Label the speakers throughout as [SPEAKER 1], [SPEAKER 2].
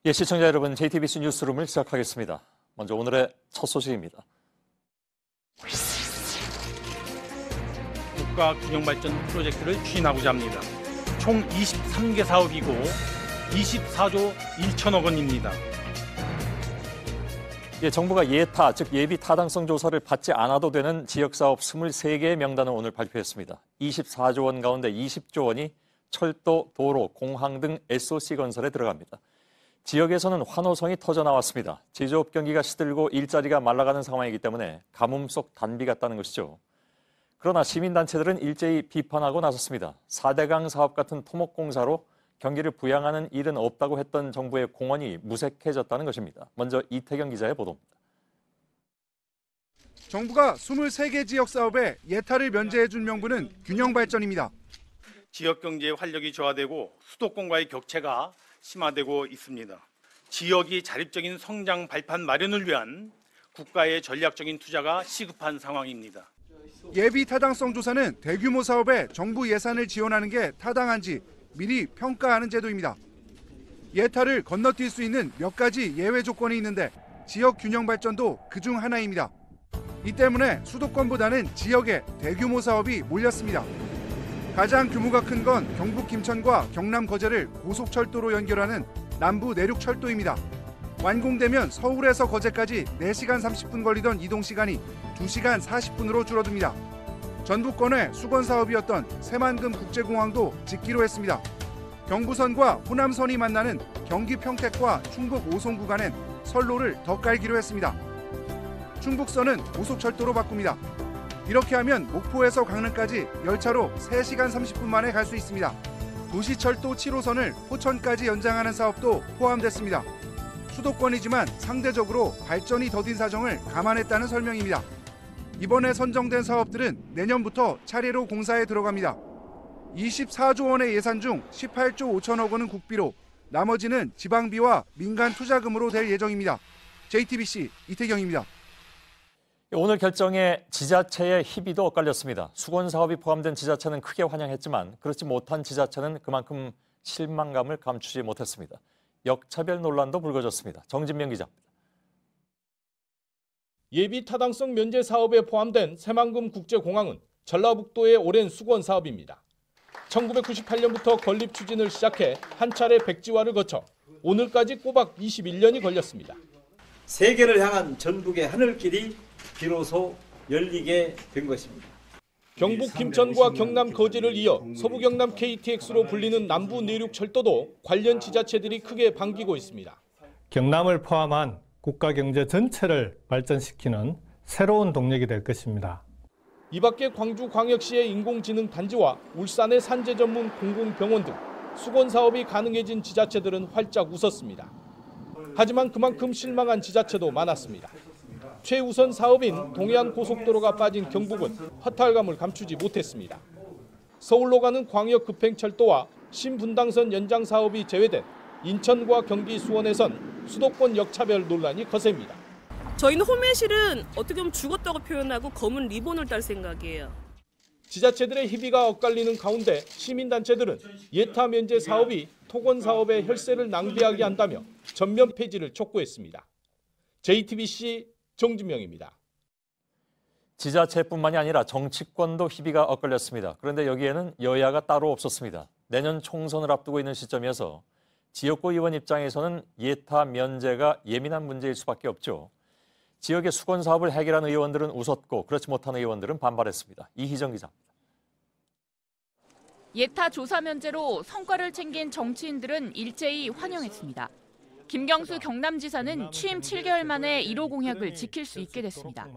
[SPEAKER 1] 예, 시청자 여러분, JTBC 뉴스룸을 시작하겠습니다. 먼저 오늘의 첫 소식입니다.
[SPEAKER 2] 국가균형발전 프로젝트를 추진하고자 합니다. 총 23개 사업이고 24조 1천억 원입니다.
[SPEAKER 1] 예, 정부가 예타, 즉 예비 타당성 조사를 받지 않아도 되는 지역사업 23개의 명단을 오늘 발표했습니다. 24조 원 가운데 20조 원이 철도, 도로, 공항 등 SOC 건설에 들어갑니다. 지역에서는 환호성이 터져나왔습니다. 제조업 경기가 시들고 일자리가 말라가는 상황이기 때문에 가뭄 속 단비 같다는 것이죠. 그러나 시민단체들은 일제히 비판하고 나섰습니다. 4대강 사업 같은 토목공사로 경기를 부양하는 일은 없다고 했던 정부의 공언이 무색해졌다는 것입니다. 먼저 이태경 기자의 보도입니다.
[SPEAKER 3] 정부가 23개 지역 사업에 예타를 면제해준 명분은 균형발전입니다.
[SPEAKER 2] 지역 경제의 활력이 저하되고 수도권과의 격차가 심화되고 있습니다. 지역이 자립적인 성장 발판 마련을 위한 국가의 전략적인 투자가 시급한 상황입니다.
[SPEAKER 3] 예비 타당성 조사는 대규모 사업에 정부 예산을 지원하는 게 타당한지 미리 평가하는 제도입니다. 예타를 건너뛸 수 있는 몇 가지 예외 조건이 있는데 지역 균형 발전도 그중 하나입니다. 이 때문에 수도권보다는 지역에 대규모 사업이 몰렸습니다. 가장 규모가 큰 건 경북 김천과 경남 거제를 고속철도로 연결하는 남부 내륙철도입니다. 완공되면 서울에서 거제까지 4시간 30분 걸리던 이동시간이 2시간 40분으로 줄어듭니다. 전북권의 수건 사업이었던 새만금 국제공항도 짓기로 했습니다. 경부선과 호남선이 만나는 경기 평택과 충북 오송 구간엔 선로를 더 깔기로 했습니다. 충북선은 고속철도로 바꿉니다. 이렇게 하면 목포에서 강릉까지 열차로 3시간 30분 만에 갈 수 있습니다. 도시철도 7호선을 포천까지 연장하는 사업도 포함됐습니다. 수도권이지만 상대적으로 발전이 더딘 사정을 감안했다는 설명입니다. 이번에 선정된 사업들은 내년부터 차례로 공사에 들어갑니다. 24조 원의 예산 중 18조 5천억 원은 국비로, 나머지는 지방비와 민간 투자금으로 될 예정입니다. JTBC 이태경입니다.
[SPEAKER 1] 오늘 결정에 지자체의 희비도 엇갈렸습니다. 수건 사업이 포함된 지자체는 크게 환영했지만 그렇지 못한 지자체는 그만큼 실망감을 감추지 못했습니다. 역차별 논란도 불거졌습니다. 정진명 기자입니다.
[SPEAKER 4] 예비 타당성 면제 사업에 포함된 새만금 국제공항은 전라북도의 오랜 수건 사업입니다. 1998년부터 건립 추진을 시작해 한 차례 백지화를 거쳐 오늘까지 꼬박 21년이 걸렸습니다.
[SPEAKER 5] 세계를 향한 전국의 하늘길이 비로소 열리게 된 것입니다.
[SPEAKER 4] 경북 김천과 경남 거제를 이어 서부 경남 KTX로 불리는 남부 내륙 철도도 관련 지자체들이 크게 반기고 있습니다.
[SPEAKER 6] 경남을 포함한 국가 경제 전체를 발전시키는 새로운 동력이 될 것입니다.
[SPEAKER 4] 이 밖에 광주광역시의 인공지능 단지와 울산의 산재 전문 공공병원 등 수건 사업이 가능해진 지자체들은 활짝 웃었습니다. 하지만 그만큼 실망한 지자체도 많았습니다. 최우선 사업인 동해안 고속도로가 빠진 경북은 허탈감을 감추지 못했습니다. 서울로 가는 광역급행철도와 신분당선 연장 사업이 제외된 인천과 경기 수원에선 수도권 역차별 논란이 거셉니다.
[SPEAKER 7] 저희는 홈매실은 어떻게 보면 죽었다고 표현하고 검은 리본을 딸 생각이에요.
[SPEAKER 4] 지자체들의 희비가 엇갈리는 가운데 시민단체들은 예타 면제 사업이 토건 사업의 혈세를 낭비하게 한다며 전면 폐지를 촉구했습니다. JTBC 정진명입니다.
[SPEAKER 1] 지자체뿐만이 아니라 정치권도 희비가 엇갈렸습니다. 그런데 여기에는 여야가 따로 없었습니다. 내년 총선을 앞두고 있는 시점이어서 지역구 의원 입장에서는 예타 면제가 예민한 문제일 수밖에 없죠. 지역의 수건 사업을 해결한 의원들은 웃었고 그렇지 못한 의원들은 반발했습니다. 이희정 기자입니다.
[SPEAKER 8] 예타 조사 면제로 성과를 챙긴 정치인들은 일제히 환영했습니다. 김경수 경남지사는 취임 7개월 만에 1호 공약을 지킬 수 있게 됐습니다.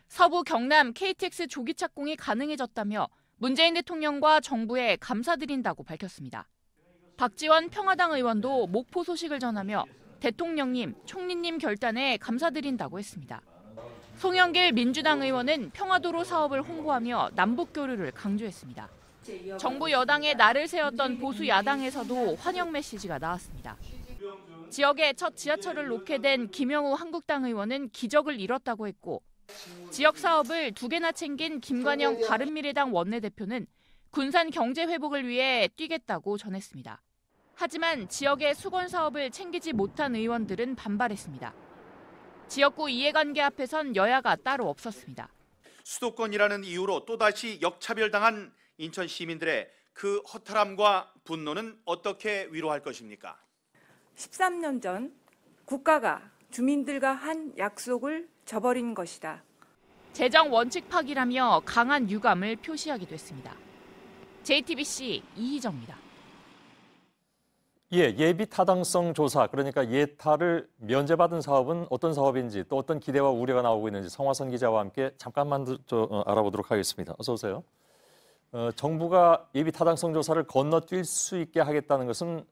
[SPEAKER 8] 서부 경남 KTX 조기 착공이 가능해졌다며 문재인 대통령과 정부에 감사드린다고 밝혔습니다. 박지원 평화당 의원도 목포 소식을 전하며 대통령님, 총리님 결단에 감사드린다고 했습니다. 송영길 민주당 의원은 평화도로 사업을 홍보하며 남북교류를 강조했습니다. 정부 여당에 날을 세웠던 보수 야당에서도 환영 메시지가 나왔습니다. 지역에 첫 지하철을 놓게 된 김영우 한국당 의원은 기적을 이뤘다고 했고 지역 사업을 2개나 챙긴 김관영 바른미래당 원내대표는 군산 경제 회복을 위해 뛰겠다고 전했습니다. 하지만 지역의 수건 사업을 챙기지 못한 의원들은 반발했습니다. 지역구 이해관계 앞에선 여야가 따로 없었습니다.
[SPEAKER 9] 수도권이라는 이유로 또다시 역차별당한 인천 시민들의 그 허탈함과 분노는 어떻게 위로할 것입니까?
[SPEAKER 10] 13년 전 국가가 주민들과 한 약속을 저버린 것이다.
[SPEAKER 8] 재정 원칙 파기라며 강한 유감을 표시하기도 했습니다. JTBC 이희정입니다.
[SPEAKER 1] 예, 예비 타당성 조사, 그러니까 예타를 면제받은 사업은 어떤 사업인지 또 어떤 기대와 우려가 나오고 있는지 성화선 기자와 함께 잠깐만 알아보도록 하겠습니다. 어서 오세요. 정부가 예비 타당성 조사를 건너뛸 수 있게 하겠다는 것은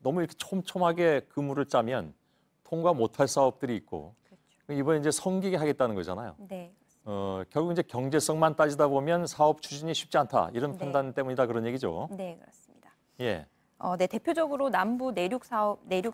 [SPEAKER 1] 너무 이렇게 촘촘하게 그물을 짜면 통과 못할 사업들이 있고 그렇죠. 이번에 이제 성기게 하겠다는 거잖아요.
[SPEAKER 11] 네.
[SPEAKER 1] 결국 이제 경제성만 따지다 보면 사업 추진이 쉽지 않다 이런
[SPEAKER 11] 네.
[SPEAKER 1] 판단 때문이다 그런 얘기죠.
[SPEAKER 11] 네, 그렇습니다.
[SPEAKER 1] 예.
[SPEAKER 11] 네, 대표적으로 남부 내륙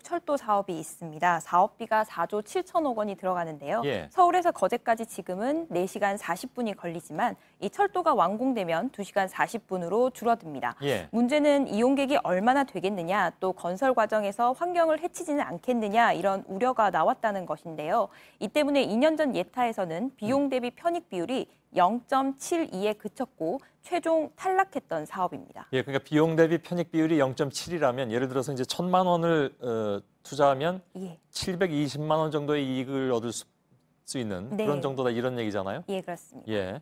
[SPEAKER 11] 철도 사업이 있습니다. 사업비가 4조 7천억 원이 들어가는데요.
[SPEAKER 1] 예.
[SPEAKER 11] 서울에서 거제까지 지금은 4시간 40분이 걸리지만 이 철도가 완공되면 2시간 40분으로 줄어듭니다.
[SPEAKER 1] 예.
[SPEAKER 11] 문제는 이용객이 얼마나 되겠느냐, 또 건설 과정에서 환경을 해치지는 않겠느냐 이런 우려가 나왔다는 것인데요. 이 때문에 2년 전 예타에서는 비용 대비 편익 비율이 0.72에 그쳤고 최종 탈락했던 사업입니다.
[SPEAKER 1] 예, 그러니까 비용 대비 편익 비율이 0.7이라면 예를 들어서 이제 1,000만 원을 투자하면
[SPEAKER 11] 예.
[SPEAKER 1] 720만 원 정도의 이익을 얻을 수 있는
[SPEAKER 11] 네.
[SPEAKER 1] 그런 정도다 이런 얘기잖아요.
[SPEAKER 11] 예, 그렇습니다.
[SPEAKER 1] 예.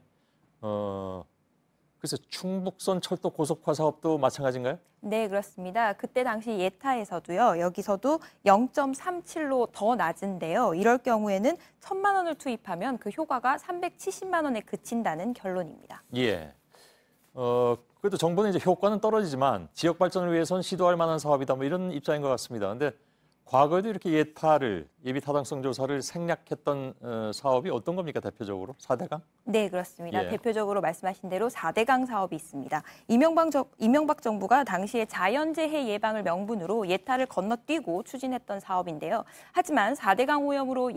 [SPEAKER 1] 그래서 충북선 철도 고속화 사업도 마찬가지인가요?
[SPEAKER 11] 네, 그렇습니다. 그때 당시 예타에서도요. 여기서도 0.37로 더 낮은데요. 이럴 경우에는 1,000만 원을 투입하면 그 효과가 370만 원에 그친다는 결론입니다.
[SPEAKER 1] 예. 그래도 정부는 이제 효과는 떨어지지만 지역 발전을 위해서는 시도할 만한 사업이다 뭐 이런 입장인 것 같습니다. 그런데 과거에도 이렇게 예비 타당성 조사를 생략했던 사업이 어떤 겁니까 대표적으로? 4대강?
[SPEAKER 11] 네, 그렇습니다.
[SPEAKER 1] 예.
[SPEAKER 11] 대표적으로 말씀하신 대로 4대강 사업이 있습니다. 이명박 정부가 당시에 자연재해 예방을 명분으로 예타를 건너뛰고 추진했던 사업인데요. 하지만 4대강 오염으로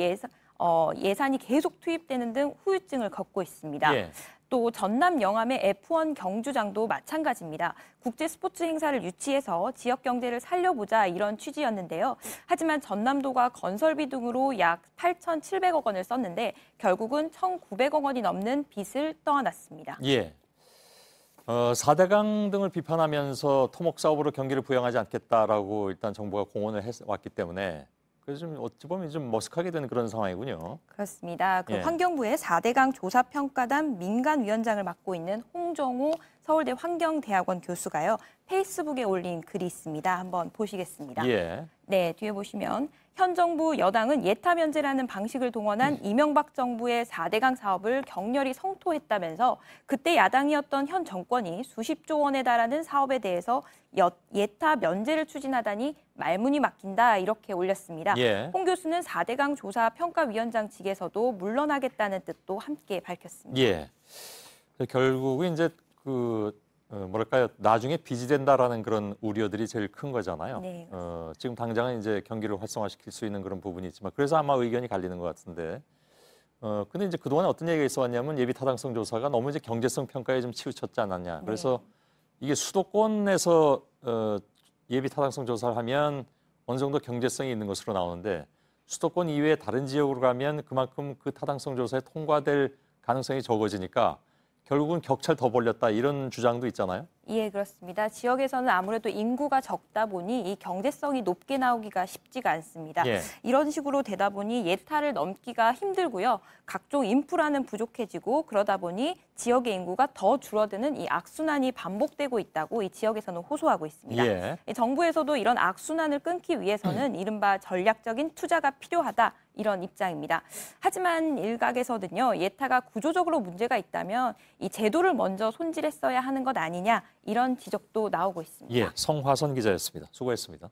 [SPEAKER 11] 예산이 계속 투입되는 등 후유증을 겪고 있습니다.
[SPEAKER 1] 예.
[SPEAKER 11] 또 전남 영암의 F1 경주장도 마찬가지입니다. 국제 스포츠 행사를 유치해서 지역 경제를 살려보자 이런 취지였는데요. 하지만 전남도가 건설비 등으로 약 8,700억 원을 썼는데 결국은 1,900억 원이 넘는 빚을 떠안았습니다.
[SPEAKER 1] 예. 4대강 등을 비판하면서 토목 사업으로 경기를 부양하지 않겠다라고 일단 정부가 공언을 해왔기 때문에 그래서 좀 어찌 보면 좀 머쓱하게 되는 그런 상황이군요.
[SPEAKER 11] 그렇습니다.
[SPEAKER 1] 예.
[SPEAKER 11] 환경부의 4대강 조사평가단 민간위원장을 맡고 있는 홍정호 서울대 환경대학원 교수가요. 페이스북에 올린 글이 있습니다. 한번 보시겠습니다.
[SPEAKER 1] 예.
[SPEAKER 11] 네, 뒤에 보시면 현 정부 여당은 예타 면제라는 방식을 동원한 이명박 정부의 4대강 사업을 격렬히 성토했다면서 그때 야당이었던 현 정권이 수십조 원에 달하는 사업에 대해서 예타 면제를 추진하다니 말문이 막힌다 이렇게 올렸습니다.
[SPEAKER 1] 예.
[SPEAKER 11] 홍 교수는 4대강 조사평가위원장 직에서도 물러나겠다는 뜻도 함께 밝혔습니다.
[SPEAKER 1] 예. 결국은 이제 뭐랄까요, 나중에 빚이 된다라는 그런 우려들이 제일 큰 거잖아요.
[SPEAKER 11] 네.
[SPEAKER 1] 지금 당장은 이제 경기를 활성화시킬 수 있는 그런 부분이 있지만 그래서 아마 의견이 갈리는 것 같은데. 근데 이제 그동안에 어떤 얘기가 있어왔냐면 예비 타당성 조사가 너무 이제 경제성 평가에 좀 치우쳤지 않았냐.
[SPEAKER 11] 네.
[SPEAKER 1] 그래서 이게 수도권에서 예비 타당성 조사를 하면 어느 정도 경제성이 있는 것으로 나오는데 수도권 이외의 다른 지역으로 가면 그만큼 그 타당성 조사에 통과될 가능성이 적어지니까 결국은 격차를 더 벌렸다 이런 주장도 있잖아요.
[SPEAKER 11] 예, 그렇습니다. 지역에서는 아무래도 인구가 적다 보니 이 경제성이 높게 나오기가 쉽지가 않습니다.
[SPEAKER 1] 예.
[SPEAKER 11] 이런 식으로 되다 보니 예타를 넘기가 힘들고요. 각종 인프라는 부족해지고 그러다 보니 지역의 인구가 더 줄어드는 이 악순환이 반복되고 있다고 이 지역에서는 호소하고 있습니다.
[SPEAKER 1] 예.
[SPEAKER 11] 정부에서도 이런 악순환을 끊기 위해서는 이른바 전략적인 투자가 필요하다. 이런 입장입니다. 하지만 일각에서는요. 예타가 구조적으로 문제가 있다면 이 제도를 먼저 손질했어야 하는 것 아니냐 이런 지적도 나오고 있습니다.
[SPEAKER 1] 예, 성화선 기자였습니다. 수고했습니다.